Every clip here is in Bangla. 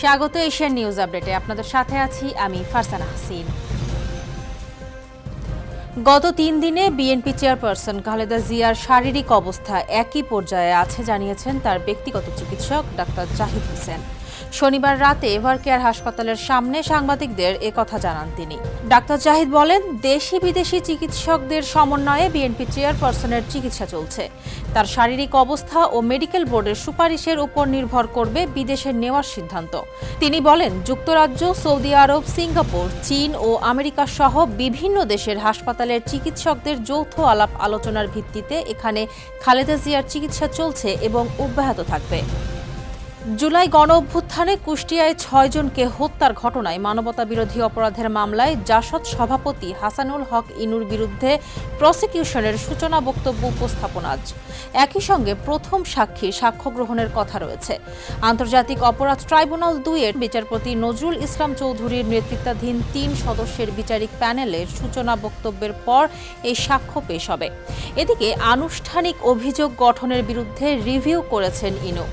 স্বাগত এশিয়ান নিউজ আপডেটে। আপনাদের সাথে আছি আমি ফারজানা হাসিন। গত ৩ দিনে বিএনপি চেয়ারপারসন খালেদা জিয়ার শারীরিক অবস্থা একই পর্যায়ে আছে জানিয়েছেন তার ব্যক্তিগত চিকিৎসক ডাক্তার জাহিদ হোসেন। শনিবার রাতে এভারকেয়ার হাসপাতালের সামনে সাংবাদিকদের একথা জানান তিনি। ডাক্তার জাহিদ বলেন, দেশি বিদেশি চিকিৎসকদের সমন্বয়ে বিএনপি চেয়ারপারসনের চিকিৎসা চলছে। তার শারীরিক অবস্থা ও মেডিকেল বোর্ডের সুপারিশের উপর নির্ভর করবে বিদেশে নেওয়ার সিদ্ধান্ত। তিনি বলেন, যুক্তরাজ্য, সৌদি আরব, সিঙ্গাপুর, চীন ও আমেরিকা সহ বিভিন্ন দেশের হাসপাতালের চিকিৎসকদের যৌথ আলাপ আলোচনার ভিত্তিতে এখানে খালেদা জিয়ার চিকিৎসা চলছে এবং অব্যাহত থাকবে। জুলাই গণঅভ্যুত্থানে কুষ্টিয়ায় ৬ জনকে হত্যার ঘটনায় মানবতাবিরোধী অপরাধের মামলায় জাসদ সভাপতি হাসানুল হক ইনুর বিরুদ্ধে প্রসিকিউশনের সূচনা বক্তব্য উপস্থাপন আজ। একই সঙ্গে প্রথম সাক্ষীর সাক্ষ্য গ্রহণের কথা রয়েছে। আন্তর্জাতিক অপরাধ ট্রাইব্যুনাল ২-এর বিচারপতি নজরুল ইসলাম চৌধুরীর নেতৃত্বাধীন ৩ সদস্যের বিচারিক প্যানেলের সূচনা বক্তব্যের পর এই সাক্ষ্য পেশ হবে। এদিকে আনুষ্ঠানিক অভিযোগ গঠনের বিরুদ্ধে রিভিউ করেছেন ইনু।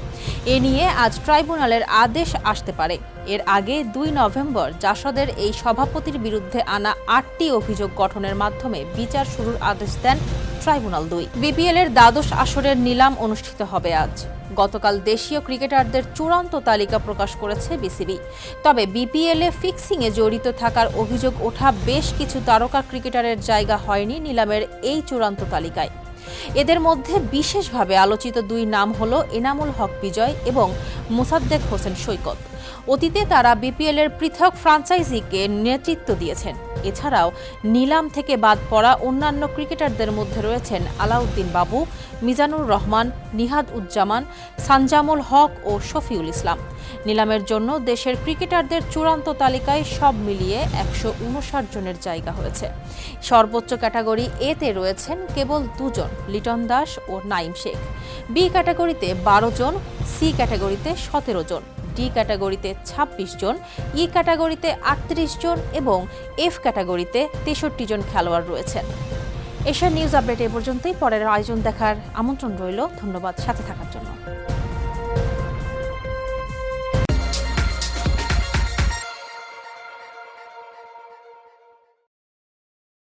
এ নিয়ে আজ ট্রাইব্যুনালের আদেশ আসতে পারে। এর আগে ২ নভেম্বর জাসদের এই সভাপতির বিরুদ্ধে আনা ৮টি অভিযোগ গঠনের মাধ্যমে বিচার শুরুর আদেশ দেন ট্রাইব্যুনাল ২। বিপিএল-এর দ্বাদশ আসরের নিলাম অনুষ্ঠিত হবে আজ। গতকাল দেশীয় ক্রিকেটারদের চূড়ান্ত তালিকা প্রকাশ করেছে বিসিবি। তবে বিপিএল-এ ফিক্সিংয়ে জড়িত থাকার অভিযোগ ওঠা বেশ কিছু তারকা ক্রিকেটারের জায়গা হয়নি নিলামের এই চূড়ান্ত তালিকায়। এদের মধ্যে বিশেষভাবে আলোচিত ২ নাম হল এনামুল হক বিজয় এবং মোসাদ্দেক হোসেন সৈকত। অতীতে তারা বিপিএল-এর পৃথক ফ্রাঞ্চাইজিকে নেতৃত্ব দিয়েছেন। এছাড়াও নিলাম থেকে বাদ পড়া অন্যান্য ক্রিকেটারদের মধ্যে রয়েছেন আলাউদ্দিন বাবু, মিজানুর রহমান, নিহাদ উজ্জামান, সানজামুল হক ও শফিউল ইসলাম। নিলামের জন্য দেশের ক্রিকেটারদের চূড়ান্ত তালিকায় সব মিলিয়ে ১৫৯ জনের জায়গা হয়েছে। সর্বোচ্চ ক্যাটাগরি এতে রয়েছেন কেবল ২ জন, লিটন দাস ও নাইম শেখ। বি ক্যাটাগরিতে ১২ জন, সি ক্যাটাগরিতে ১৭ জন, ডি ক্যাটাগরিতে ২৬ জন, ই ক্যাটাগরিতে ৩৮ জন এবং এফ ক্যাটাগরিতে ৬৩ জন খেলোয়াড় রয়েছেন। এশিয়ান নিউজ আপডেট এ পর্যন্তই। পরের আয়োজন দেখার আমন্ত্রণ রইল। ধন্যবাদ সাথে থাকার জন্য।